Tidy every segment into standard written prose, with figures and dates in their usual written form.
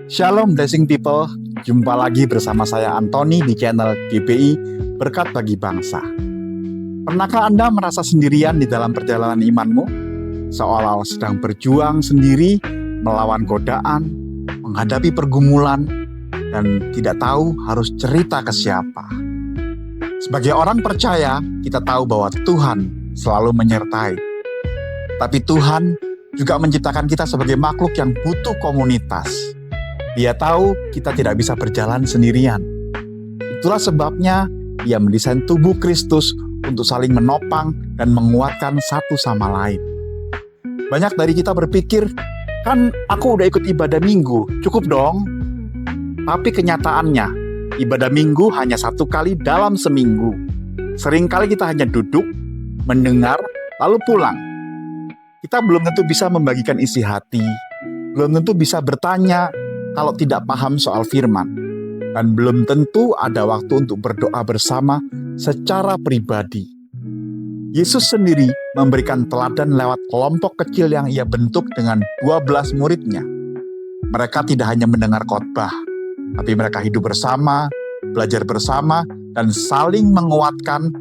Shalom blessing people, jumpa lagi bersama saya Antoni di channel GBI Berkat Bagi Bangsa. Pernahkah Anda merasa sendirian di dalam perjalanan imanmu? Seolah-olah sedang berjuang sendiri, melawan godaan, menghadapi pergumulan, dan tidak tahu harus cerita ke siapa. Sebagai orang percaya, kita tahu bahwa Tuhan selalu menyertai. Tapi Tuhan juga menciptakan kita sebagai makhluk yang butuh komunitas. Dia tahu kita tidak bisa berjalan sendirian. Itulah sebabnya Dia mendesain tubuh Kristus untuk saling menopang dan menguatkan satu sama lain. Banyak dari kita berpikir, kan aku udah ikut ibadah minggu, cukup dong. Tapi kenyataannya, ibadah minggu hanya 1 kali dalam seminggu. Seringkali kita hanya duduk, mendengar, lalu pulang. Kita belum tentu bisa membagikan isi hati, belum tentu bisa bertanya kalau tidak paham soal firman, dan belum tentu ada waktu untuk berdoa bersama secara pribadi. Yesus sendiri memberikan teladan lewat kelompok kecil yang Ia bentuk dengan 12 muridnya. Mereka tidak hanya mendengar khotbah, tapi mereka hidup bersama, belajar bersama, dan saling menguatkan.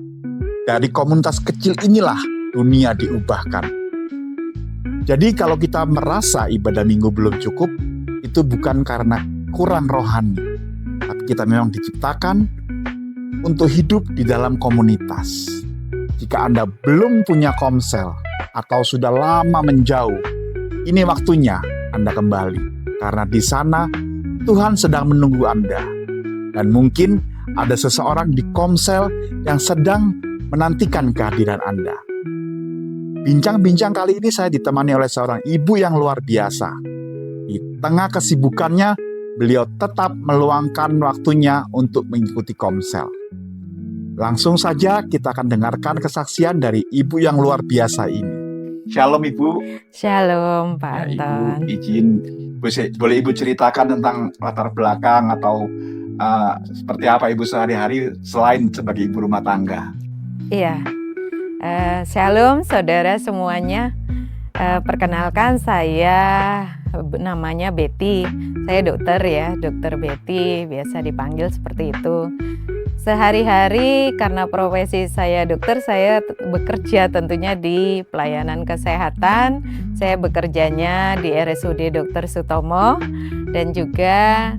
Dari komunitas kecil inilah dunia diubahkan. Jadi kalau kita merasa ibadah minggu belum cukup, itu bukan karena kurang rohani, tapi kita memang diciptakan untuk hidup di dalam komunitas. Jika Anda belum punya komsel atau sudah lama menjauh, ini waktunya Anda kembali, karena di sana Tuhan sedang menunggu Anda. Dan mungkin ada seseorang di komsel yang sedang menantikan kehadiran Anda. Bincang-bincang kali ini saya ditemani oleh seorang ibu yang luar biasa. Di tengah kesibukannya, beliau tetap meluangkan waktunya untuk mengikuti komsel. Langsung saja kita akan dengarkan kesaksian dari ibu yang luar biasa ini. Shalom Ibu. Shalom Pak Anton. Ibu izin, boleh Ibu ceritakan tentang latar belakang atau seperti apa Ibu sehari-hari selain sebagai ibu rumah tangga? Iya, shalom saudara semuanya. Perkenalkan saya namanya Betty. Saya dokter ya, Dokter Betty, biasa dipanggil seperti itu. Sehari-hari karena profesi saya dokter, saya bekerja tentunya di pelayanan kesehatan. Saya bekerjanya di RSUD Dr. Sutomo dan juga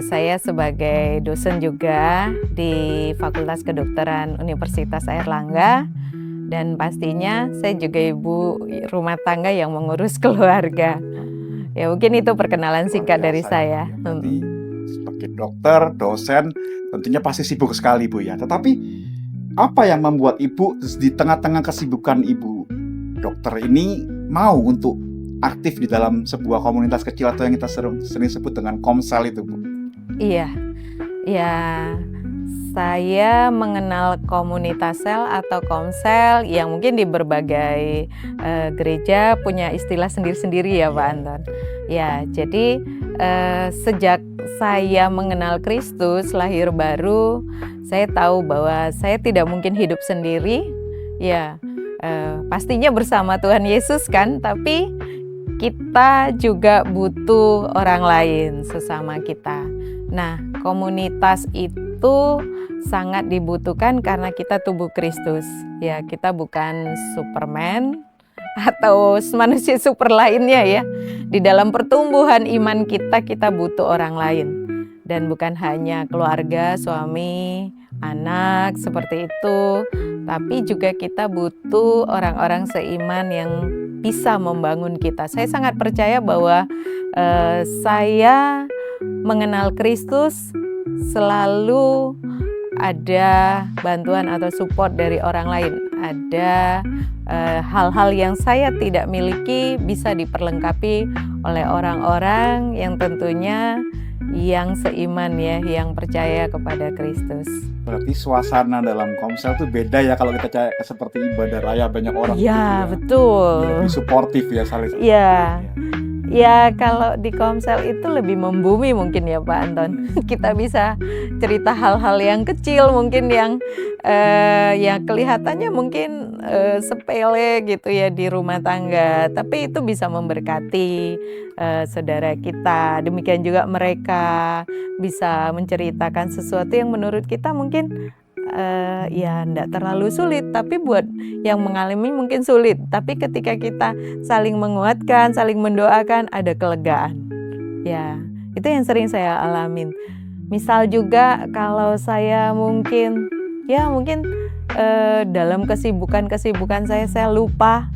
saya sebagai dosen juga di Fakultas Kedokteran Universitas Airlangga. Dan pastinya saya juga ibu rumah tangga yang mengurus keluarga. Ya mungkin itu perkenalan singkat dari saya. Berarti sebagai dokter, dosen, tentunya pasti sibuk sekali Bu ya. Tetapi apa yang membuat Ibu di tengah-tengah kesibukan Ibu dokter ini mau untuk aktif di dalam sebuah komunitas kecil atau yang kita sering sebut dengan komsel itu Bu? Iya, ya. Saya mengenal komunitas sel atau komsel yang mungkin di berbagai gereja punya istilah sendiri-sendiri ya Pak Anton. Ya, jadi sejak saya mengenal Kristus lahir baru, saya tahu bahwa saya tidak mungkin hidup sendiri. Ya, pastinya bersama Tuhan Yesus kan, tapi kita juga butuh orang lain sesama kita. Nah, komunitas itu sangat dibutuhkan karena kita tubuh Kristus. Ya, kita bukan Superman atau manusia super lainnya ya. Di dalam pertumbuhan iman kita butuh orang lain. Dan bukan hanya keluarga, suami, anak seperti itu, tapi juga kita butuh orang-orang seiman yang bisa membangun kita. Saya sangat percaya bahwa saya mengenal Kristus selalu ada bantuan atau support dari orang lain. Ada hal-hal yang saya tidak miliki bisa diperlengkapi oleh orang-orang yang tentunya yang seiman ya, yang percaya kepada Kristus. Berarti suasana dalam komsel tuh beda ya kalau kita seperti ibadah raya banyak orang. Iya, betul. Lebih suportif ya saling. Iya. Ya kalau di komsel itu lebih membumi mungkin ya Pak Anton. Kita bisa cerita hal-hal yang kecil mungkin yang ya kelihatannya mungkin sepele gitu ya di rumah tangga, tapi itu bisa memberkati saudara kita. Demikian juga mereka bisa menceritakan sesuatu yang menurut kita mungkin ya enggak terlalu sulit, tapi buat yang mengalami mungkin sulit. Tapi ketika kita saling menguatkan, saling mendoakan, ada kelegaan. Ya, itu yang sering saya alamin. Misal juga kalau saya mungkin dalam kesibukan saya lupa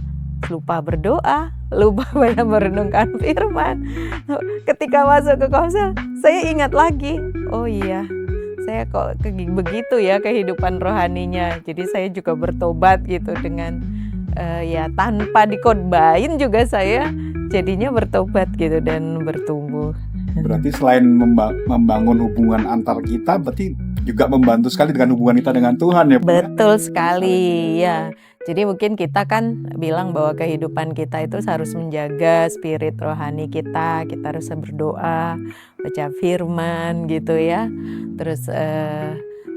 berdoa, lupa banyak merenungkan firman. Ketika masuk ke komsel, saya ingat lagi, oh iya, saya kok begitu ya kehidupan rohaninya. Jadi saya juga bertobat gitu dengan ya tanpa dikhotbahin juga saya jadinya bertobat gitu dan bertumbuh. Berarti selain membangun hubungan antar kita, berarti juga membantu sekali dengan hubungan kita dengan Tuhan ya Bu? Betul sekali ya. Jadi mungkin kita kan bilang bahwa kehidupan kita itu harus menjaga spirit rohani kita harus berdoa, baca firman gitu ya. Terus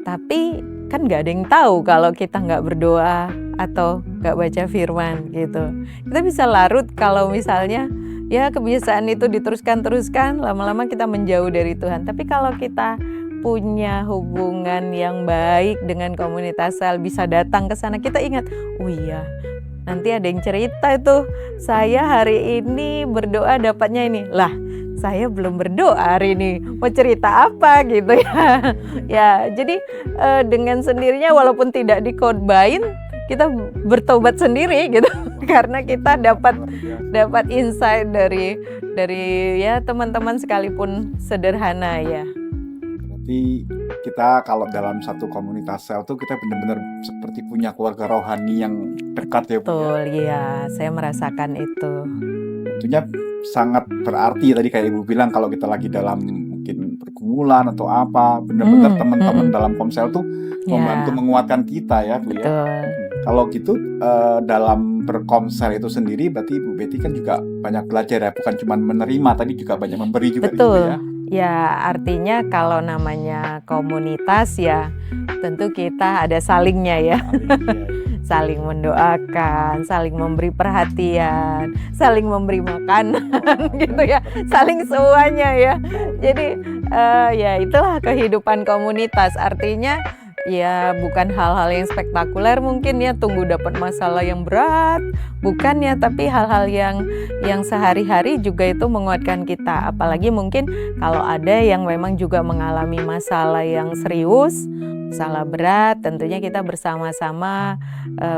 tapi kan nggak ada yang tahu kalau kita nggak berdoa atau nggak baca firman gitu. Kita bisa larut kalau misalnya ya kebiasaan itu diteruskan, lama-lama kita menjauh dari Tuhan. Tapi kalau kita punya hubungan yang baik dengan komunitas sel, bisa datang ke sana, kita ingat, oh iya, nanti ada yang cerita itu, saya hari ini berdoa dapatnya ini. Lah, saya belum berdoa hari ini, mau cerita apa gitu ya. Ya, jadi dengan sendirinya walaupun tidak dikhotbahin, kita bertobat sendiri gitu. Karena kita dapat insight dari ya teman-teman sekalipun sederhana ya. Berarti kita kalau dalam satu komunitas sel tuh kita benar-benar seperti punya keluarga rohani yang dekat ya Bu. Betul, iya, saya merasakan itu. Tentunya sangat berarti tadi kayak Ibu bilang kalau kita lagi dalam mungkin pergumulan atau apa, benar-benar teman-teman dalam komsel tuh membantu menguatkan kita ya Bu ya. Betul. Kalau gitu dalam berkomsel itu sendiri berarti Bu Betty kan juga banyak belajar ya, bukan cuma menerima, tadi juga banyak memberi juga. Betul. Ya. Ya artinya kalau namanya komunitas ya tentu kita ada salingnya ya. Saling mendoakan, saling memberi perhatian, saling memberi makanan gitu ya, saling semuanya ya. Jadi ya itulah kehidupan komunitas. Artinya ya bukan hal-hal yang spektakuler mungkin ya, tunggu dapat masalah yang berat, bukan ya, tapi hal-hal yang sehari-hari juga itu menguatkan kita. Apalagi mungkin kalau ada yang memang juga mengalami masalah yang serius, masalah berat, tentunya kita bersama-sama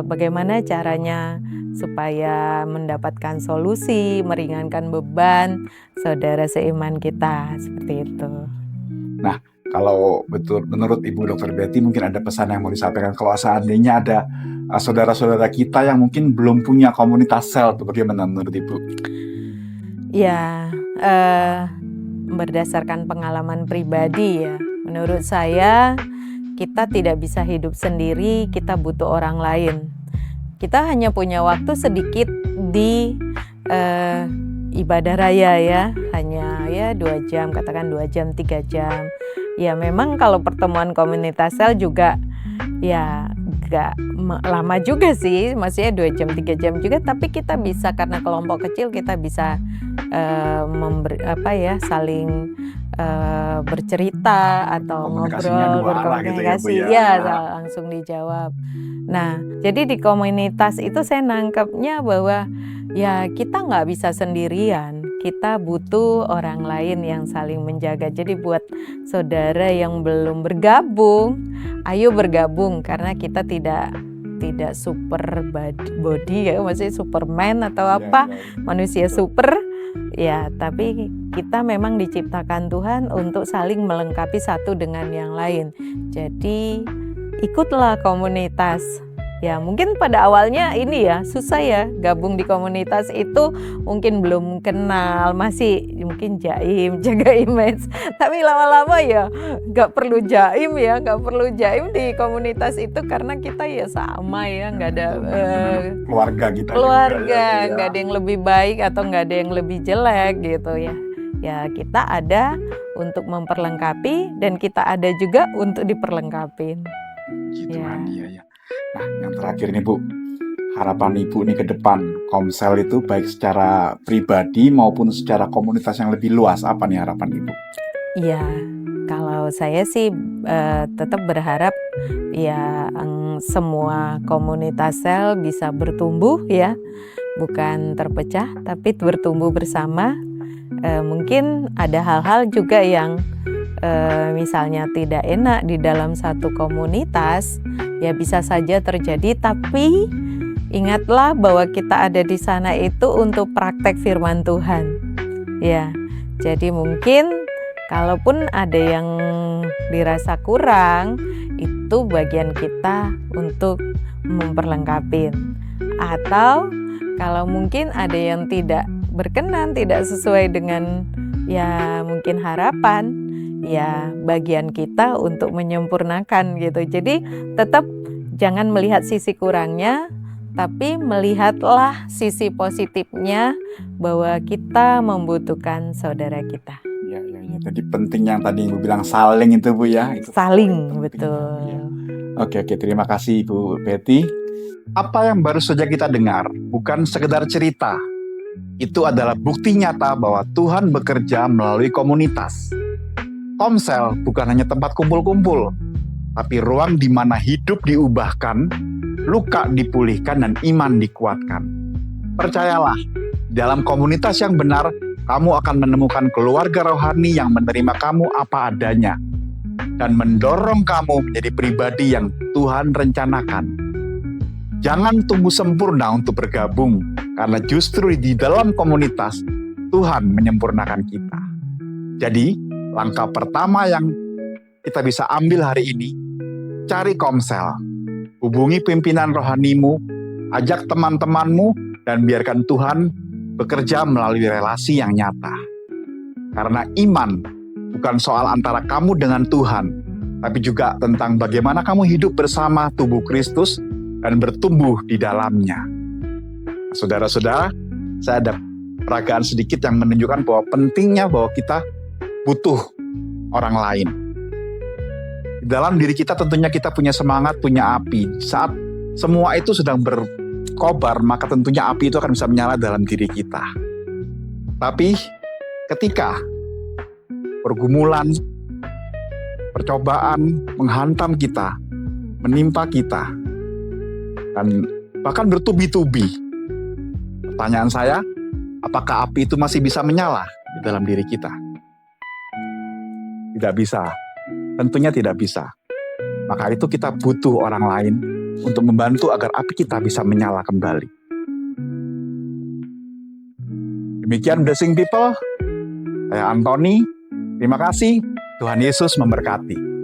bagaimana caranya supaya mendapatkan solusi, meringankan beban saudara seiman kita, seperti itu. Nah, kalau betul menurut Ibu Dr. Betty mungkin ada pesan yang mau disampaikan kalau seandainya ada saudara-saudara kita yang mungkin belum punya komunitas sel, bagaimana menurut Ibu? Ya, berdasarkan pengalaman pribadi ya, menurut saya kita tidak bisa hidup sendiri, kita butuh orang lain. Kita hanya punya waktu sedikit di ibadah raya ya, hanya ya 2 jam, katakan 2 jam, 3 jam. Ya memang kalau pertemuan komunitas sel juga ya gak lama juga sih, maksudnya 2 jam 3 jam juga, tapi kita bisa karena kelompok kecil kita bisa saling bercerita atau ngobrol, berkomunikasi gitu ya, langsung dijawab. Nah jadi di komunitas itu saya nangkepnya bahwa ya kita nggak bisa sendirian, kita butuh orang lain yang saling menjaga. Jadi buat saudara yang belum bergabung, ayo bergabung, karena kita tidak super body ya, maksudnya Superman atau apa, manusia super ya, tapi kita memang diciptakan Tuhan untuk saling melengkapi satu dengan yang lain. Jadi ikutlah komunitas Ya mungkin pada awalnya ini ya susah ya gabung di komunitas itu, mungkin belum kenal, masih mungkin jaim, jaga image. Tapi lama-lama ya nggak perlu jaim ya, nggak perlu jaim di komunitas itu karena kita ya sama ya, nggak ada Keluarga kita keluarga, juga ya. nggak ada yang lebih baik atau nggak ada yang lebih jelek gitu ya. Ya kita ada untuk memperlengkapi dan kita ada juga untuk diperlengkapin. Gitu Ya. kan, iya ya. Nah, yang terakhir nih Bu, harapan Ibu nih ke depan Komsel itu baik secara pribadi maupun secara komunitas yang lebih luas, apa nih harapan Ibu? Iya, kalau saya sih tetap berharap ya semua komunitas sel bisa bertumbuh ya, bukan terpecah tapi bertumbuh bersama. Mungkin ada hal-hal juga yang misalnya tidak enak di dalam satu komunitas, ya bisa saja terjadi, tapi ingatlah bahwa kita ada di sana itu untuk praktek firman Tuhan. Ya, jadi mungkin kalaupun ada yang dirasa kurang, itu bagian kita untuk memperlengkapi. Atau kalau mungkin ada yang tidak berkenan, tidak sesuai dengan ya mungkin harapan, ya bagian kita untuk menyempurnakan gitu. Jadi tetap jangan melihat sisi kurangnya, tapi melihatlah sisi positifnya bahwa kita membutuhkan saudara kita. Ya. Jadi penting yang tadi Ibu bilang saling itu Bu ya. Itu Saling, penting, betul. ya. Oke, terima kasih Ibu Betty. Apa yang baru saja kita dengar bukan sekedar cerita. Itu adalah bukti nyata bahwa Tuhan bekerja melalui komunitas. Komsel bukan hanya tempat kumpul-kumpul, tapi ruang di mana hidup diubahkan, luka dipulihkan, dan iman dikuatkan. Percayalah, dalam komunitas yang benar, kamu akan menemukan keluarga rohani yang menerima kamu apa adanya dan mendorong kamu menjadi pribadi yang Tuhan rencanakan. Jangan tunggu sempurna untuk bergabung, karena justru di dalam komunitas, Tuhan menyempurnakan kita. Jadi, langkah pertama yang kita bisa ambil hari ini, cari komsel. Hubungi pimpinan rohanimu, ajak teman-temanmu, dan biarkan Tuhan bekerja melalui relasi yang nyata. Karena iman bukan soal antara kamu dengan Tuhan, tapi juga tentang bagaimana kamu hidup bersama tubuh Kristus dan bertumbuh di dalamnya. Saudara-saudara, saya ada peragaan sedikit yang menunjukkan bahwa pentingnya bahwa kita butuh orang lain. Di dalam diri kita tentunya kita punya semangat, punya api. Saat semua itu sedang berkobar, maka tentunya api itu akan bisa menyala dalam diri kita. Tapi ketika pergumulan, percobaan menghantam kita, menimpa kita, dan bahkan bertubi-tubi, pertanyaan saya, apakah api itu masih bisa menyala di dalam diri kita? Tidak bisa. Tentunya tidak bisa. Maka itu kita butuh orang lain untuk membantu agar api kita bisa menyala kembali. Demikian Blessing People. Saya Anthony. Terima kasih. Tuhan Yesus memberkati.